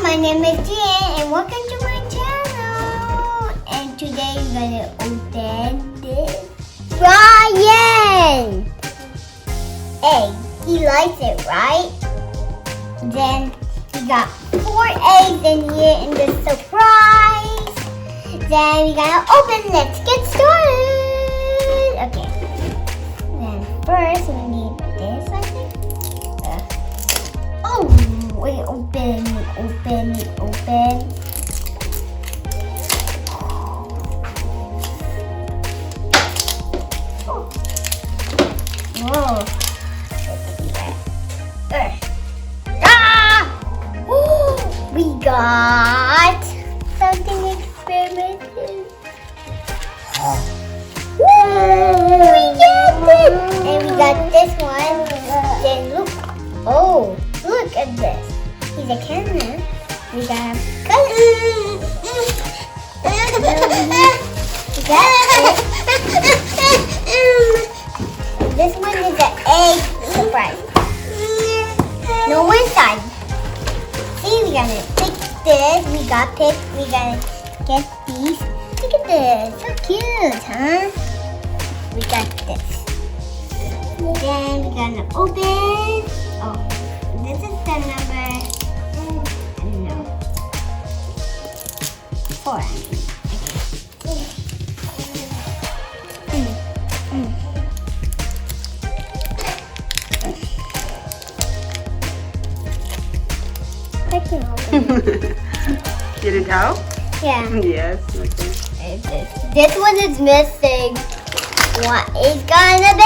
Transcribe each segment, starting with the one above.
my name is Jen and welcome to my channel. And today we're gonna open this Ryan egg. He likes it, right? Then we got 4 eggs in here in the surprise. Then we gotta open. Let's get started. Okay. Then first we need this, I think. Oh, wait, open. Whoa. Let's see that. We got something experimental. We got it! And we got this one. Then look. Oh, look at this. He's a camera. We got this one is an egg surprise. No one's done. See, we gotta pick this. We gotta get these. Look at this. So cute, huh? We got this. Then we're gonna open. Oh, this is the number. I don't know. 4. I can open it. Get it out? Yeah. Yes. Okay. This one is missing. What is gonna be?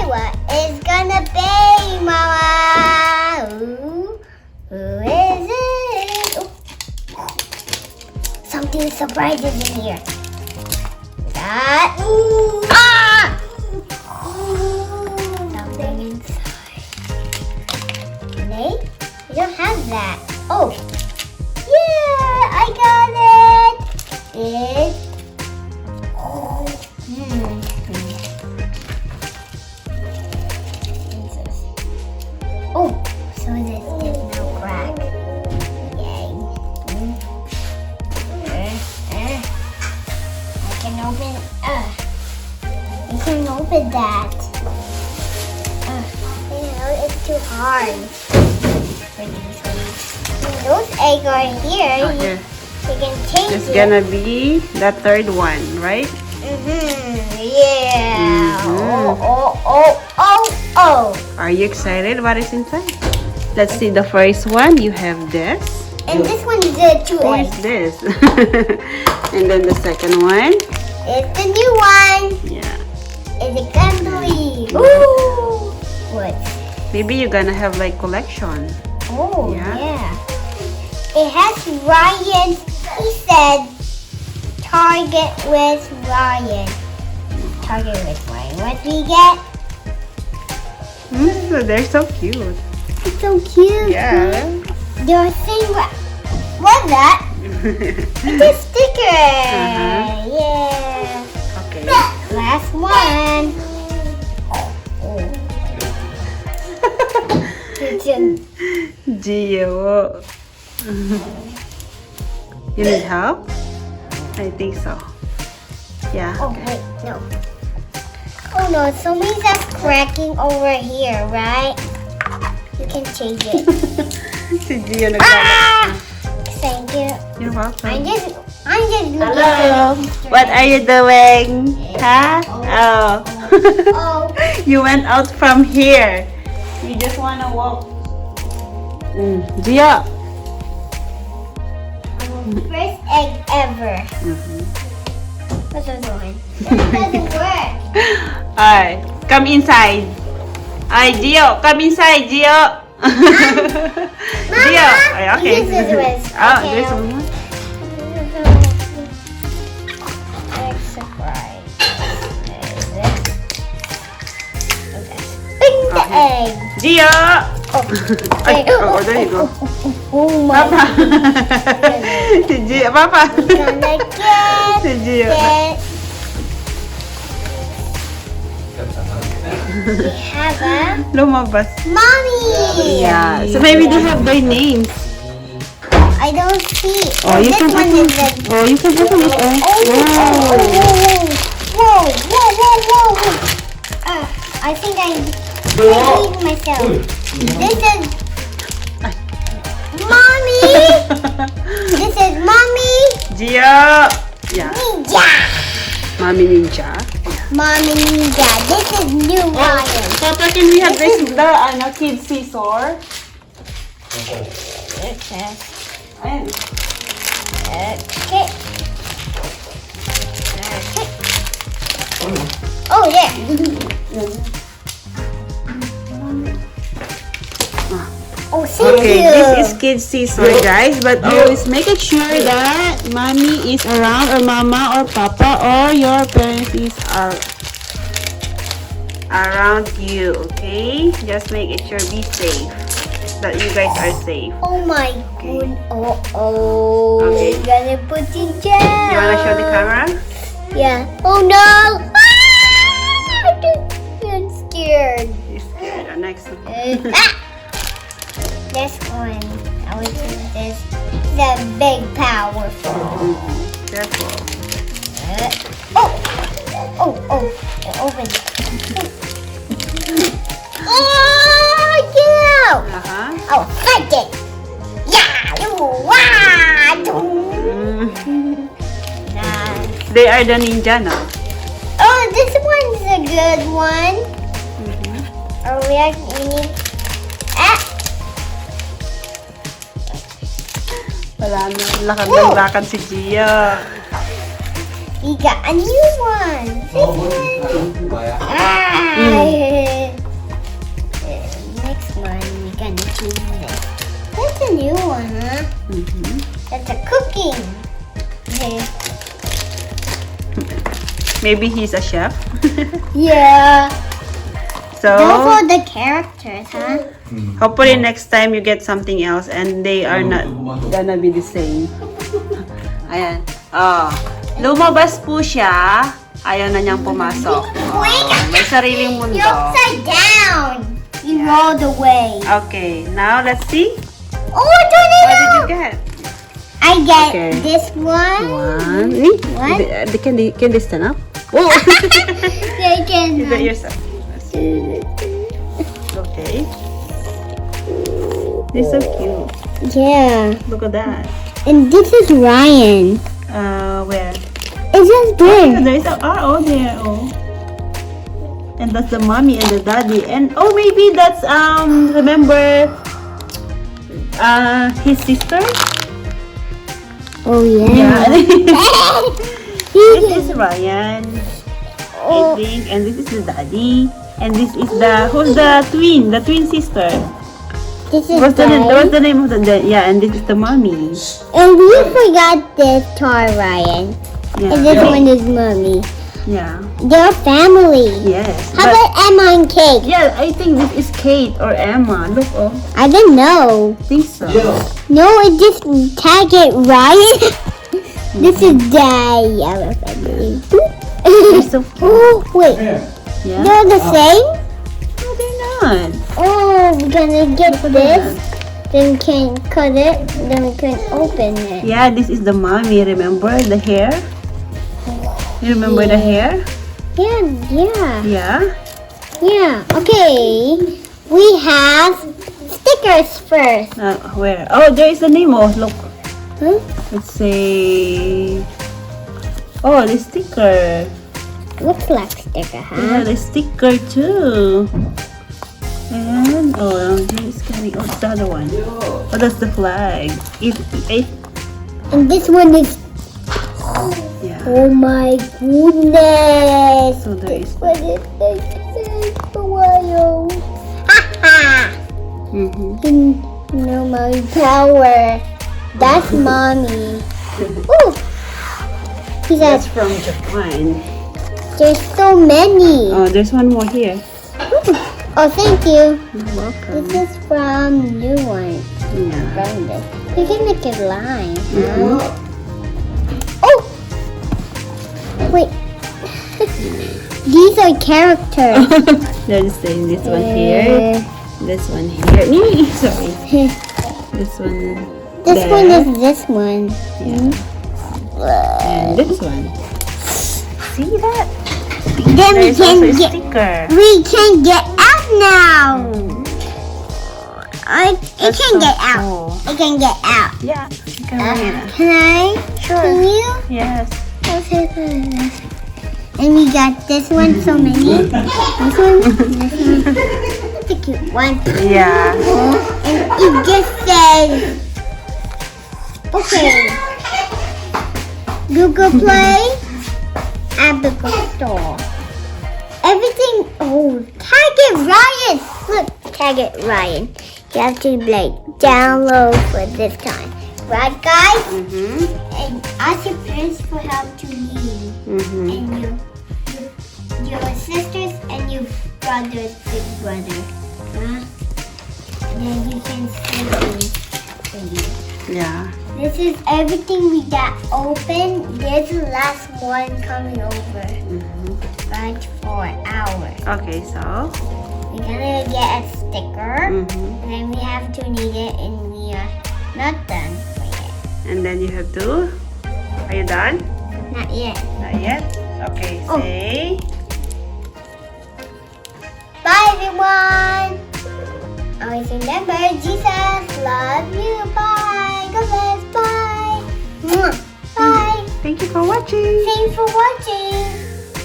What is gonna be, Mama? Who is it? Oh. Something surprises in here. That. Something inside. Nay, we don't have that. Oh. Yeah, I got it. It's oh, so this is no crack. Yay. I can open. I can open that. It's too hard for these ones. Those eggs are here. Okay. You can change It's it. gonna be the third one, right? Yeah. Mhm. Oh. Are you excited? What is inside? Let's see the first one. You have this. And this one is the 2 What is eggs. this? And then the second one. It's the new one. Yeah. It's a candle. Ooh. What? Maybe you're gonna have like collection. Oh, Yeah. yeah. It has Ryan. He said Target with Ryan. Target with Ryan. What do we get? They're so cute. It's so cute. Yeah. You're saying what's that? It's a sticker. Yeah. Okay. Last one. Gio. You need help? I think so. Yeah. Oh, wait, no. Oh no, somebody's just cracking over here, right? You can change it. Si Gio Thank you. You're welcome. I'm just looking Hello. at What are you doing? Huh? Oh. Oh. You went out from here. You just wanna walk. Gio. First egg ever. What's this one? This doesn't work. Alright, come inside. Ay, Gio, come inside, Gio. Gio. Ay, okay. This is what. Oh, there's one more. Egg surprise. Bing the egg. Gio. Ay, Okay. oh, there you go. Oh my. Papa. Si Gio, Papa. Gonna get Si Gio. it. We have a Lumabas. mommy. Yeah. So maybe they have their names. I don't see. Oh, you this can one open. is the. Oh, you can open it. Whoa. I think I need myself. This is mommy. This is mommy Gia. Yeah. ninja. Mommy Ninja. Mommy ninja. This is new Ryan. Papa, can we have this, the kids scissor? Okay. Ayan. Okay. Oh yeah. Oh, thank Okay, you. this is kids scissor, guys. But always make it sure that mommy is around, or mama, or papa, or your parents is around you. Okay, just make it sure, be safe, that you guys are safe. Oh my Okay. god. Oh. Okay. You gotta put it down. You wanna show the camera? Yeah. Oh no. I'm scared. You're scared. Next one. This one. I will do this. The big powerful. Careful. Oh. It opened. Oh, get out. Oh, fight it. Yeah. Nice. They are the ninja now. Oh, this one's a good one. Oh, we need. Wala na. Lakad-lakad si Gia. We got a new one. This one. Next one, we're gonna choose this. That's a new one, huh? That's a cooking. Okay. Maybe he's a chef. Yeah. So, Those are the characters, huh? hopefully next time you get something else and they are not gonna be the same. Ayan. Oh. Lumabas po siya. Ayaw na niyang pumasok. May sariling mundo. You're upside down. You rolled away. Okay. Now, let's see. Oh, I don't What did know. you get? I get Okay. this one. One. One. Can they stand up? Oh! They can. You do it yourself. Okay. They're so cute. Yeah. Look at that. And this is Ryan. Where? It's just Oh, there. there's a R there. Oh. And that's the mommy and the daddy. And oh, maybe that's remember his sister? Oh Yeah. yeah. This is Ryan, I Oh, think, and this is the daddy. And this is who's the twin sister? this is What's Ryan. the name of yeah, and this is the mommy. And we forgot this tar Ryan. Yeah. And this one is mommy. Yeah. They're family. Yes. How But- about Emma and Kate? yeah, I think this is Kate or Emma. Look, oh, I don't know. I think so. No, it just tag it Ryan. This is Daddy. Our family. They're so cute. Oh, wait. Yeah. They're the same? No, they're not. Oh, we're gonna get this. Then we can cut it. Then we can open it. Yeah, this is the mommy. Remember the hair? You remember the hair? Yeah. Yeah. Okay. We have stickers first. Where? Oh, there is the name. Oh, look. Huh? Let's say. Oh, the sticker. Looks like sticker, Yeah, huh? the sticker too. And he's carrying. Oh, it's the other one. Oh, that's the flag. And this one is. Yeah. Oh my goodness. So there is. What is this? Wild. Ha No, my power. That's mommy. Ooh. He That's says from Japan. there's so many. Oh, there's one more here. Oh, thank you. You're welcome. This is from new one. Yeah. From this. You can make it line. Mhm. Oh! Wait. These are characters. They're the same. This one here. This one here. Sorry. This one This Then- one is this one. Yeah. And this one. See that? Then we There's also can a get sticker. get out now. It That's can so get out. cool. It can get out. Yeah, you can bring it. Can I? Sure. Can you? Yes. Okay. And we got this one, so many. This one. It's a cute one. Yeah. And it just says, okay, Google Play, Apple Store. Everything, oh, Target Ryan. Look, Target Ryan. You have to like download for this time. Right, guys? Mm-hmm. And ask your parents for help to read. Mm-hmm. And your sisters and your brother's big brother. Huh? Then you can see. Yeah. This is everything we got open. There's the last one coming over. Mm-hmm. Right for hours. Okay, so. We're gonna get a sticker. Mm-hmm. And then we have to need it and we are not done yet. And then you have to. Are you done? Not yet. Not yet. Okay. Oh. Say. Bye everyone! Always remember, Jesus loves you. Bye! God bless. Bye! Mwah. Bye! Thank you for watching. Thanks for watching.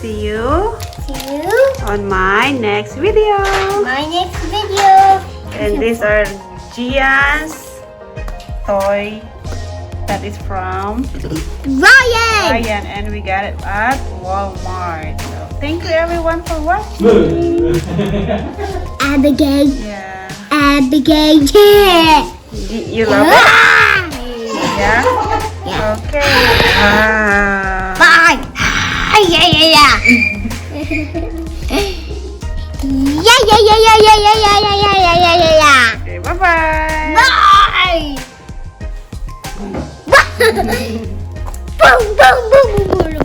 See you See you on my next video. my next video. And these are Gian's toy that is from Ryan! Ryan, and we got it at Walmart. So thank you everyone for watching. Abigail. Yeah. Abigail. Yeah. You love it? Yeah? Yeah. Okay. Ah. Bye. Yeah, yeah, yeah. Yeah, yeah, yeah, yeah, yeah, yeah, yeah, yeah, yeah, yeah, yeah, yeah, yeah. Okay, bye-bye. Bye. Boom, boom, boom, boom, boom.